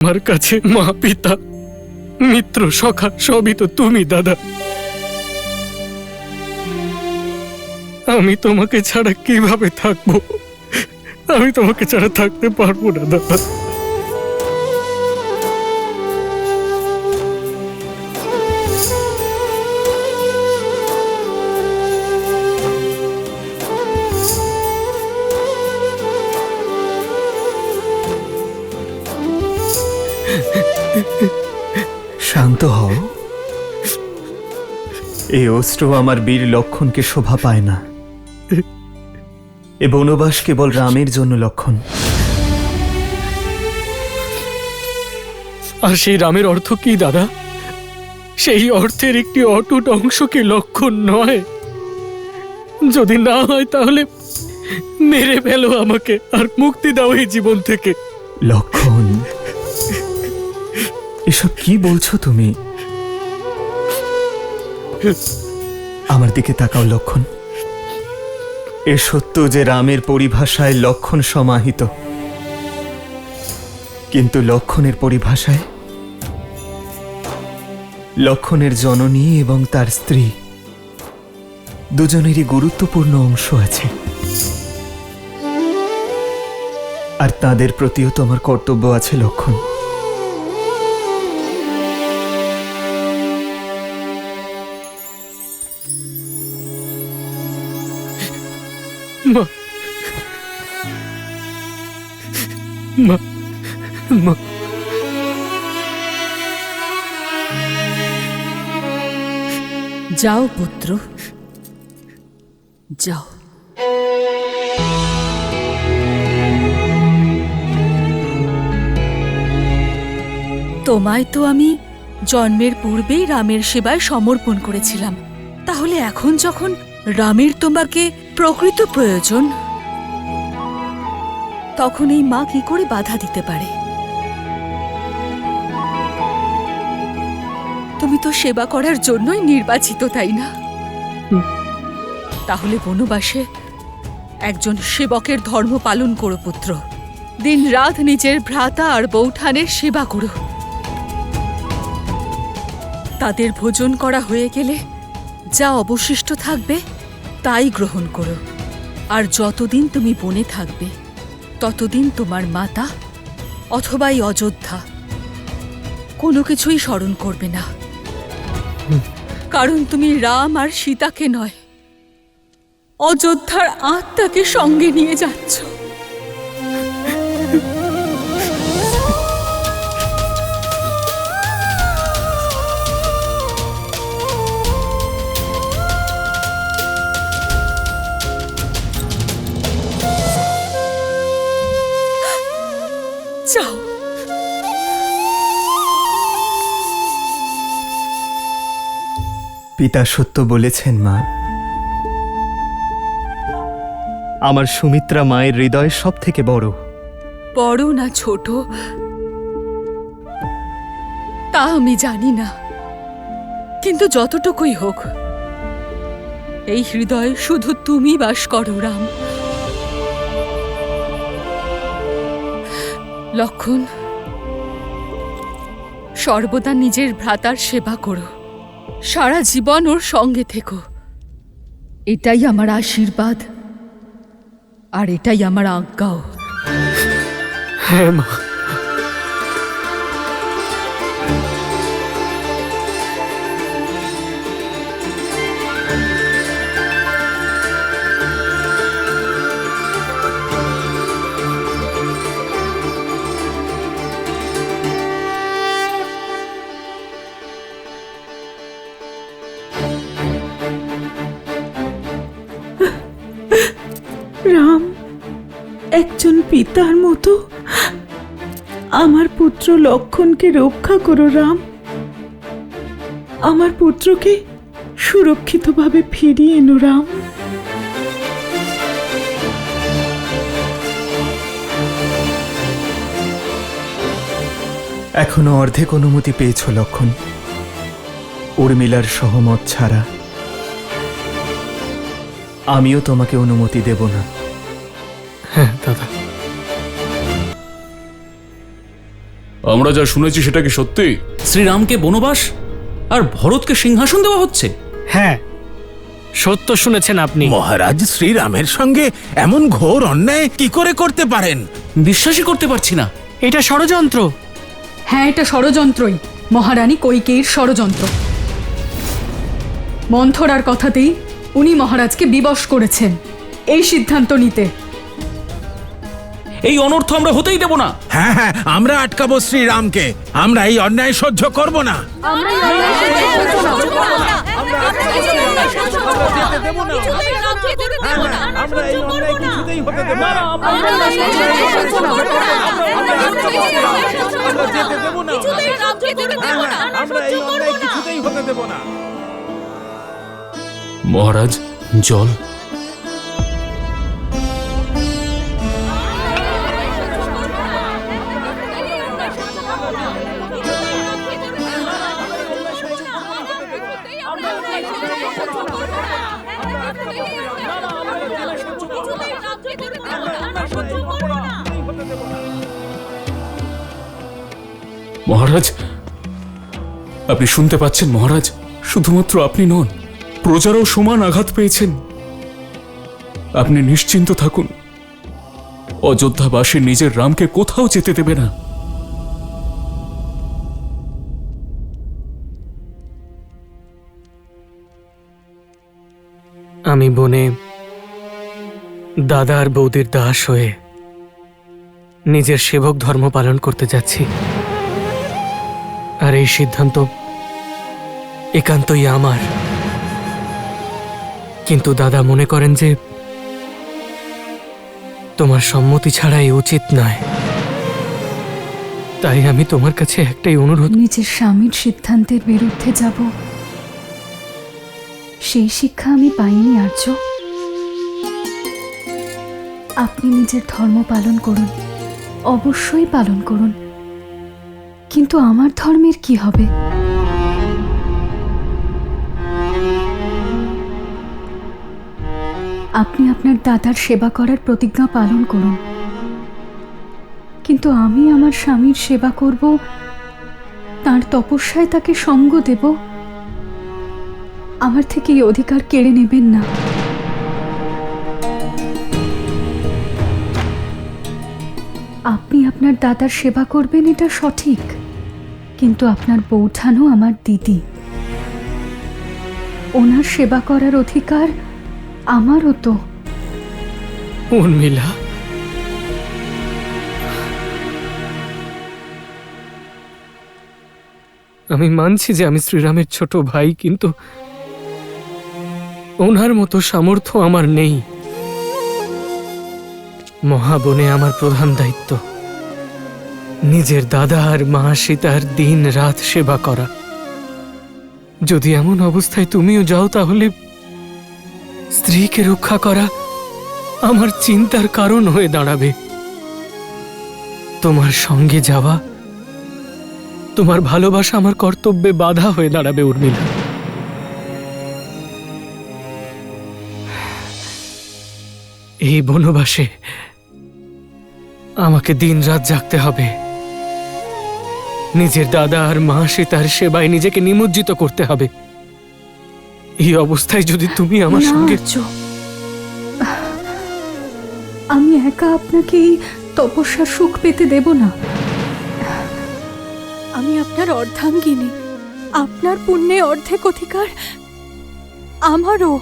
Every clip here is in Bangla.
আমার কাছে মা, পিতা, মিত্র, সখা সবই তো তুমি দাদা। আমি তোমাকে ছাড়া কিভাবে থাকবো? আমি তোমাকে ছাড়া থাকতে পারবো না দাদা। শান্ত হও। এই অস্ত্র আমার বীর লক্ষণকে শোভা পায় না। এ বনবাস কেবল রামের জন্য লক্ষণ। আর সেই রামের অর্থ কি দাদা? সেই অর্থের একটি অটুট অংশ কি লক্ষণ নয়? যদি না হয় তাহলে মেরে ফেলো আমাকে আর মুক্তি দাও এই জীবন থেকে। লক্ষণ, এসব কি বলছো তুমি? আমার দিকে তাকাও লক্ষণ। এ সত্য যে রামের পরিভাষায় লক্ষণ সমাহিত, কিন্তু লক্ষণের পরিভাষায় লক্ষণের জননী এবং তার স্ত্রী দুজনেরই গুরুত্বপূর্ণ অংশ আছে, আর তাদের প্রতিও তোমার কর্তব্য আছে লক্ষণ। মা, মা, মা। যাও পুত্র, যাও। তোমায় তো আমি জন্মের পূর্বেই রামের সেবায় সমর্পণ করেছিলাম, তাহলে এখন যখন রামের তোমাকে প্রকৃত প্রয়োজন, তখন এই মা কি করে বাধা দিতে পারে? তুমি তো সেবা করার জন্যই নির্বাচিত, তাই না? তাহলে বনবাসে একজন সেবকের ধর্ম পালন করো পুত্র। দিন রাত নিজের ভ্রাতা আর বৌঠানের সেবা করো। তাদের ভোজন করা হয়ে গেলে যা অবশিষ্ট থাকবে তাই গ্রহণ করো। আর যতদিন তুমি বনে থাকবে ততদিন তোমার মাতা অথবা এই অযোধ্যা কোনো কিছুই স্মরণ করবে না, কারণ তুমি রাম আর সীতাকে নয়, অযোধ্যার আত্মাকে সঙ্গে নিয়ে যাচ্ছ। যাও। পিতা সত্য বলেছেন মা। আমার সুমিত্রা মায়ের হৃদয় সব থেকে বড়। বড় না ছোট তা আমি জানি না, কিন্তু যতটুকুই হোক এই হৃদয়ে শুধু তুমি বাস করো রাম। লক্ষণ, সর্বদা নিজের ভ্রাতার সেবা করো, সারা জীবন ওর সঙ্গে থেকো। এটাই আমার আশীর্বাদ আর এটাই আমার আজ্ঞাও। হ্যাঁ মা। রাম, একজন পিতার মতো আমার পুত্র লক্ষণকে রক্ষা করো রাম। আমার পুত্রকে সুরক্ষিতভাবে ফিরিয়ে এনো রাম। এখনো অর্ধেক অনুমতি পেয়েছ লক্ষণ। উর্মিলার সহমত ছাড়া আমিও তোমাকে অনুমতি দেব না। হ্যাঁ দাদা। আমরা যা শুনেছি সেটা কি সত্যি? শ্রীরামকে বনবাস আর ভরতকে সিংহাসন দেওয়া হচ্ছে। হ্যাঁ, সত্য শুনেছেন আপনি। মহারাজ শ্রীরামের সঙ্গে এমন ঘোর অন্যায় কি করে করতে পারেন? বিশ্বাসই করতে পারছি না। এটা ষড়যন্ত্র। হ্যাঁ, এটা ষড়যন্ত্রই, মহারানী কৈকেয়ীর ষড়যন্ত্র। মন্থরার কথাতেই উনি মহারাজকে বিবশ করেছেন এই সিদ্ধান্ত নিতে। এই অনর্থ আমরা হতেই দেব না। হ্যাঁ হ্যাঁ, আমরা আটকাবো শ্রীরামকে। আমরা এই অন্যায় সহ্য করব না। মহারাজ, জল। মহারাজ, আপনি শুনতে পাচ্ছেন মহারাজ? শুধুমাত্র আপনি নন, প্রজারাও সমান আঘাত পেয়েছেন। আপনি নিশ্চিন্ত থাকুন, অযোধ্যাবাসী নিজের রামকে কোথাও যেতে দেবে না। আমি বনে দাদা আর বৌদির দাস হয়ে নিজের সেবক ধর্ম পালন করতে যাচ্ছি। আর এই সিদ্ধান্ত একান্তই আমার। কিন্তু দাদা মনে করেন যে তোমার সম্মতি ছাড়া এই উচিত নয়। তাই আমি তোমার কাছে একটাই অনুরোধ। নিজের স্বামীর সিদ্ধান্তের বিরুদ্ধে যাব, সেই শিক্ষা আমি পাইনি আর্য। আপনি নিজের ধর্ম পালন করুন, অবশ্যই পালন করুন, কিন্তু আমার ধর্মের কি হবে? আপনি আপনার দাদার সেবা করার প্রতিজ্ঞা পালন করুন, কিন্তু আমি আমার স্বামীর সেবা করব, তার তপস্যায় তাকে সঙ্গ দেব। আমার থেকে এই অধিকার কেড়ে নেবেন না। আপনি আপনার দাদার সেবা করবেন, এটা সঠিক, কিন্তু আপনার বৌঠানও আমার দিদি। ওনার সেবা করার অধিকার আমারও তো। উর্মিলা, আমি মানছি যে আমি শ্রীরামের ছোট ভাই, কিন্তু ওনার মতো সামর্থ্য আমার নেই। মহাবনে আমার প্রধান দায়িত্ব নিজের দাদা আর মা সীতার দিন রাত সেবা করা। যদি এমন অবস্থায় তুমিও যাও, তাহলে স্ত্রীকে রক্ষা করা আমার চিন্তার কারণ হয়ে দাঁড়াবে। তোমার সঙ্গে যাওয়া, তোমার ভালোবাসা আমার কর্তব্যে বাধা হয়ে দাঁড়াবে উর্মিলা। এই বনবাসে আমাকে দিনরাত জাগতে হবে। নিজের দাদা আর মা সীতার সেবায় নিজেকে নিমজ্জিত করতে হবে। এই অবস্থায় যদি তুমি আমার না, সঙ্গে আর্য, আমি একা আপনাকে এই তপস্যার সুখ পেতে দেব না। আমি আপনার অর্ধাঙ্গিনী, আপনার পুণ্যে অর্ধেক অধিকার আমারও।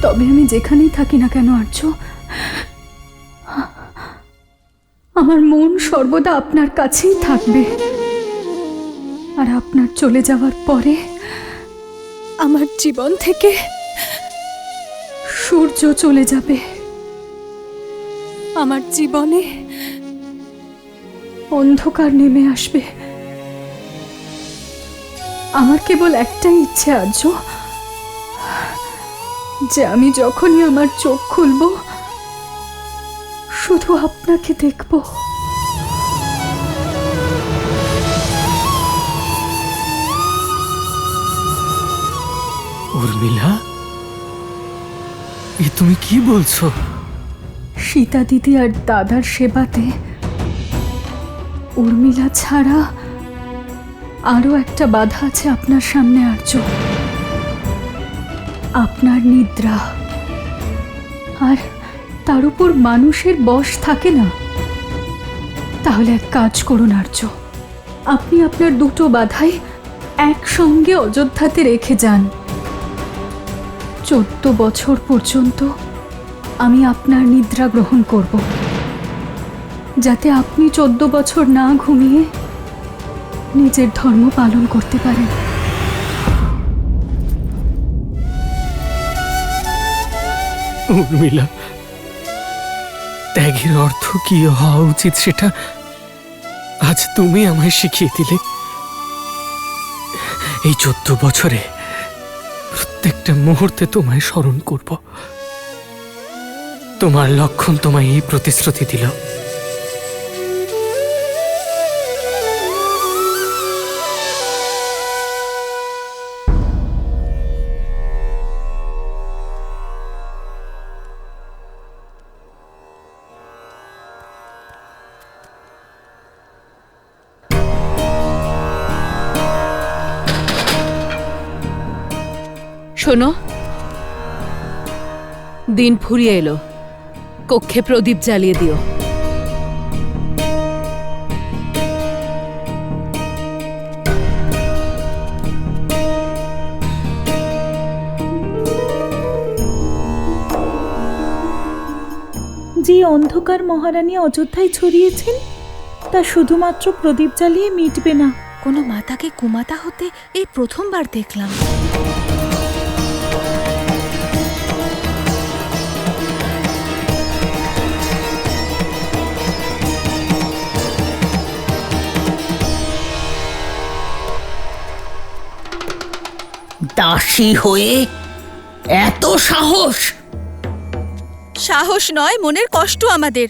তবে আমি যেখানেই থাকি না কেন আর্য, আমার মন সর্বদা আপনার কাছেই থাকবে। আর আপনার চলে যাওয়ার পরে আমার জীবন থেকে সূর্য চলে যাবে। আমার জীবনে অন্ধকার নেমে আসবে। আমার কেবল একটাই ইচ্ছে আর্য, যে আমি যখনই আমার চোখ খুলব শুধু আপনাকে দেখব। উর্মিলা, এ তুমি কি বলছো? সীতা দিদি আর দাদার সেবাতে উর্মিলা ছাড়া আরও একটা বাধা আছে আপনার সামনে আর্য, আপনার নিদ্রা। আর তার উপর মানুষের বশ থাকে না। তাহলে এক কাজ করুন আর্য, আপনি আপনার দুটো বাধাই একসঙ্গে অযোধ্যাতে রেখে যান। 14 বছর পর্যন্ত আমি আপনার নিদ্রা গ্রহণ করব, যাতে আপনি 14 বছর না ঘুমিয়ে নিজের ধর্ম পালন করতে পারেন। উর্মিলা, ত্যাগের অর্থ কি হওয়া উচিত সেটা আজ তুমি আমায় শিখিয়ে দিলে। এই 14 বছরে প্রত্যেকটা মুহূর্তে তোমায় স্মরণ করব। তোমার লক্ষণ তোমায় এই প্রতিশ্রুতি দিল। শোনো, দিন ফুরিয়ে এলো, কক্ষে প্রদীপ জ্বালিয়ে দিও। যে অন্ধকার মহারানী অযোধ্যায় ছড়িয়েছেন তা শুধুমাত্র প্রদীপ জ্বালিয়ে মিটবে না। কোনো মাতাকে কুমাতা হতে এই প্রথমবার দেখলাম। দাসী হয়ে এত সাহস! সাহস নয়, মনের কষ্ট আমাদের।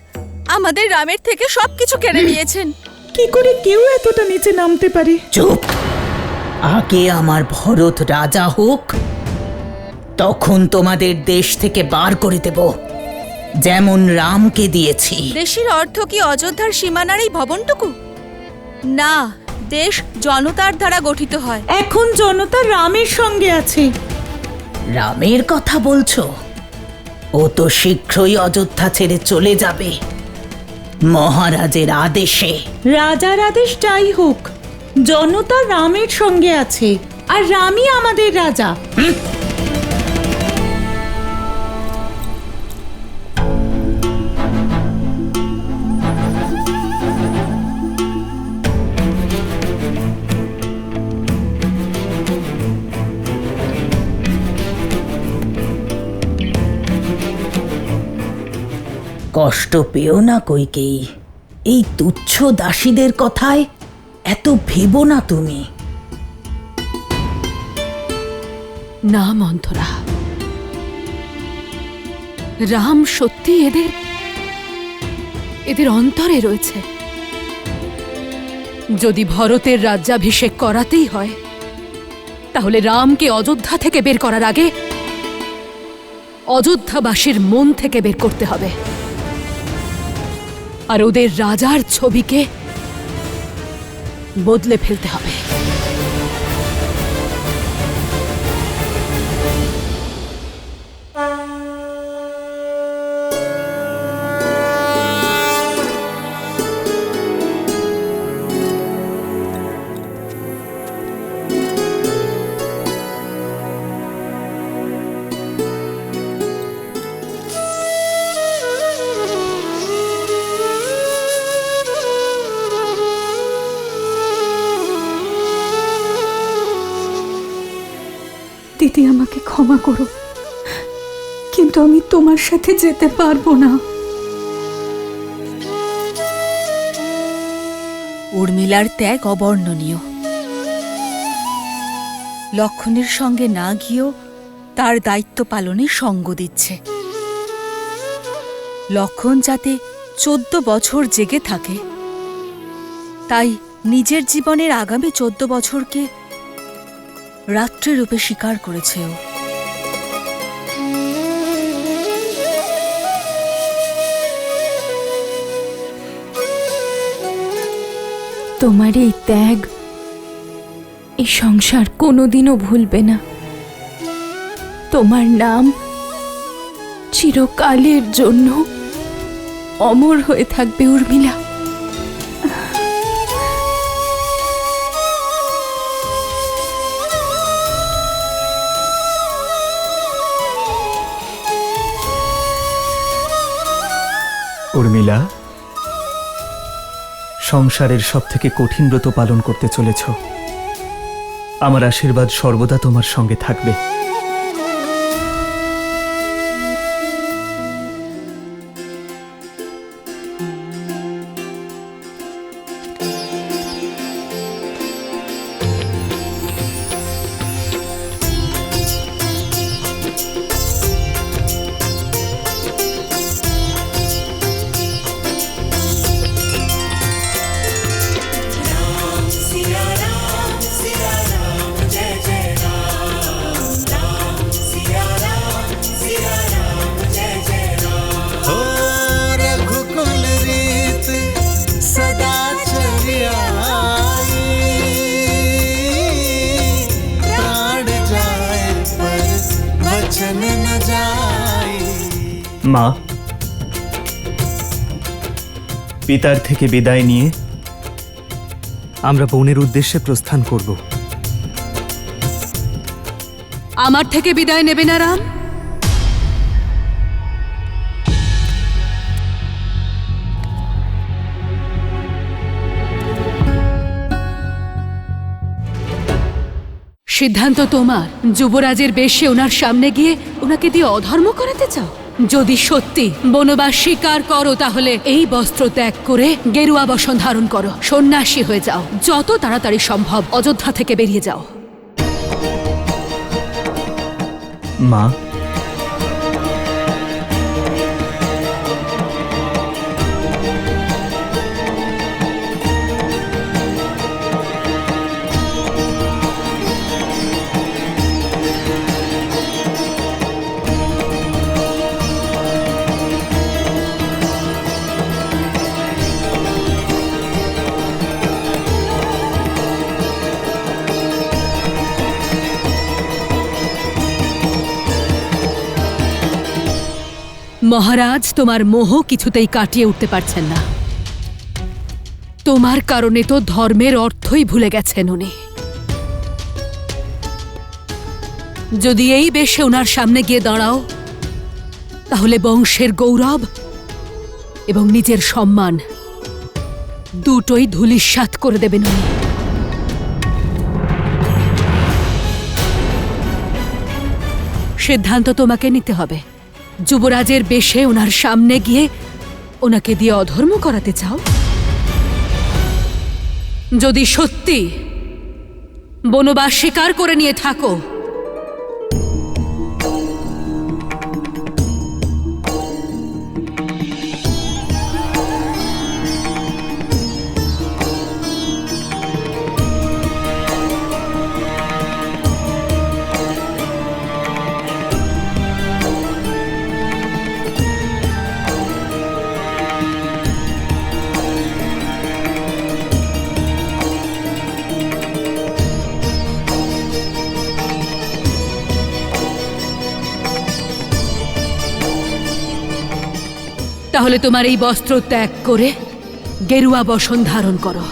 আমাদের রামের থেকে সবকিছু কেড়ে নিয়েছেন। কি করে কেউ এতটা নিচে নামতে পারে? চুপ! আগে আমার ভরত রাজা হোক, তখন তোমাদের দেশ থেকে বার করে দেব, যেমন রামকে দিয়েছি। দেশের অর্থ কি অযোধ্যার সীমানার এই ভবনটুকু? না, দেশ জনতার দ্বারা গঠিত হয়। এখন জনতা রামের সঙ্গে আছে। রামের কথা বলছো? ও তো শীঘ্রই অযোধ্যা ছেড়ে চলে যাবে, মহারাজের আদেশে। রাজার আদেশ যাই হোক, জনতা রামের সঙ্গে আছে, আর রামই আমাদের রাজা। কষ্ট পেও না কইকেয়ী, এই তুচ্ছ দাসীদের কথায় এত ভেবো না তুমি। না মন্থরা, রাম সত্যি এদের অন্তরে রয়েছে। যদি ভরতের রাজ্যাভিষেক করাতেই হয়, তাহলে রামকে অযোধ্যা থেকে বের করার আগে অযোধ্যাবাসীর মন থেকে বের করতে হবে, আর ওদের রাজার ছবিকে বদলে ফেলতে হবে। দিদি, আমাকে ক্ষমা করো, কিন্তু আমি তোমার সাথে যেতে পারবো না। উর্মিলার ত্যাগ অবর্ণনীয়। লক্ষণের সঙ্গে না গিয়েও তার দায়িত্ব পালনে সঙ্গ দিচ্ছে। লক্ষণ যাতে 14 বছর জেগে থাকে, তাই নিজের জীবনের আগামী 14 বছরকে রাত্রিরূপে স্বীকার করেছে ও। তোমার এই ত্যাগ এই সংসার কোনোদিনও ভুলবে না। তোমার নাম চিরকালের জন্য অমর হয়ে থাকবে উর্মিলা। উর্মিলা, সংসারের সব থেকে কঠিন ব্রত পালন করতে চলেছ। আমার আশীর্বাদ সর্বদা তোমার সঙ্গে থাকবে। মা, পিতার থেকে বিদায় নিয়ে আমরা বোনের উদ্দেশ্যে প্রস্থান করব। আমার থেকে বিদায় নেবে না রাম? সিদ্ধান্ত তোমার। যুবরাজের বেশে ওনার সামনে গিয়ে ওনাকে দিয়ে অধর্ম করাতে চাও? যদি সত্যি বনবাস স্বীকার করো তাহলে এই বস্ত্র ত্যাগ করে গেরুয়া বসন ধারণ করো, সন্ন্যাসী হয়ে যাও। যত তাড়াতাড়ি সম্ভব অযোধ্যা থেকে বেরিয়ে যাও। মা, মহারাজ, তোমার মোহ কিছুতেই কাটিয়ে উঠতে পারছেন না। তোমার কারণে তো ধর্মের অর্থই ভুলে গেছেন উনি। যদি এই বেশে ওনার সামনে গিয়ে দাঁড়াও তাহলে বংশের গৌরব এবং নিজের সম্মান দুটোই ধূলিসাৎ করে দেবেন উনি। সিদ্ধান্ত তোমাকে নিতে হবে। যুবরাজের বেশে ওনার সামনে গিয়ে ওনাকে দিয়ে অধর্ম করাতে চাও? যদি সত্যি বনবাস স্বীকার করে নিয়ে থাকো তাহলে তোমার এই বস্ত্র ত্যাগ করে গেরুয়া বসন ধারণ করো,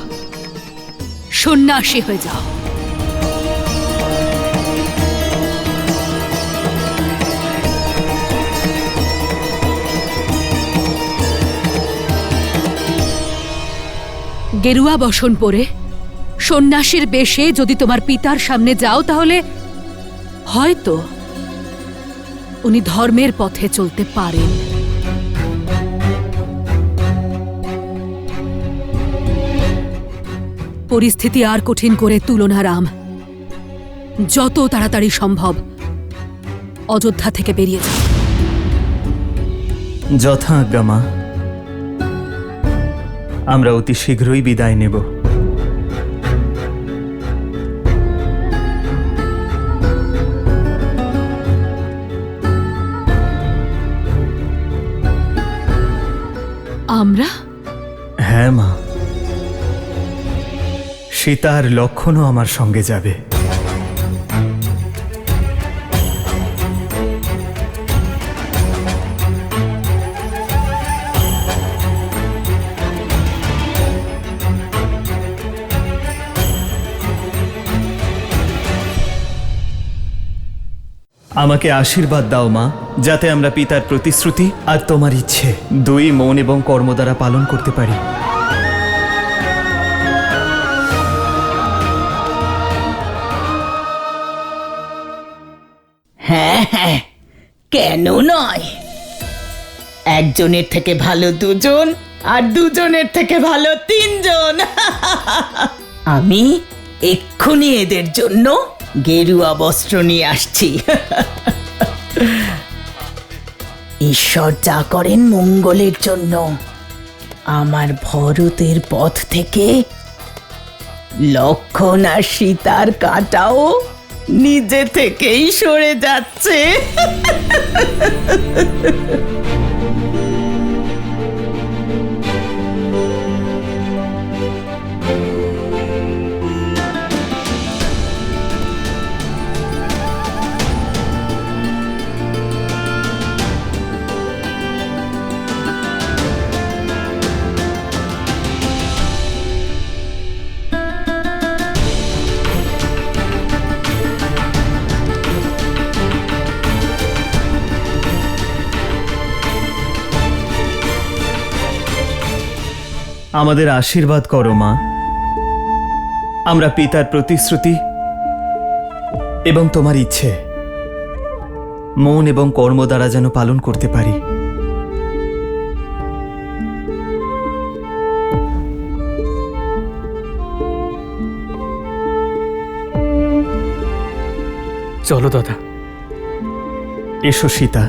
সন্ন্যাসী হয়ে যাও। গেরুয়া বসন পরে সন্ন্যাসীর বেশে যদি তোমার পিতার সামনে যাও তাহলে হয়তো উনি ধর্মের পথে চলতে পারেন। পরিস্থিতি আর কঠিন করে তুলো না রাম। যত তাড়াতাড়ি সম্ভব অযোধ্যা থেকে বেরিয়ে যাও। যথা আজ্ঞা মা, আমরা অতি শীঘ্রই বিদায় নেব। আমরা? হ্যাঁ মা, সীতা আর লক্ষণও আমার সঙ্গে যাবে। আমাকে আশীর্বাদ দাও মা, যাতে আমরা পিতার প্রতিশ্রুতি আর তোমার ইচ্ছে দুই মন এবং কর্ম দ্বারা পালন করতে পারি। হ্যাঁ হ্যাঁ, কেন নয়? একজনের থেকে ভালো দুজন, আর দুজনের থেকে ভালো তিনজন। আমি এক্ষুনি এদের জন্য গেরুয়া বস্ত্র নিয়ে আসছি। ঈশ্বর যা করেন মঙ্গলের জন্য। আমার ভরতের পথ থেকে লক্ষণ আর সীতার কাঁটাও নিজে থেকেই সরে যাচ্ছে। আমাদের আশীর্বাদ করো মা, আমরা পিতার প্রতিশ্রুতি এবং তোমার ইচ্ছে মন এবং কর্ম দ্বারা যেন পালন করতে পারি। চলো দাদা। এসো সীতা।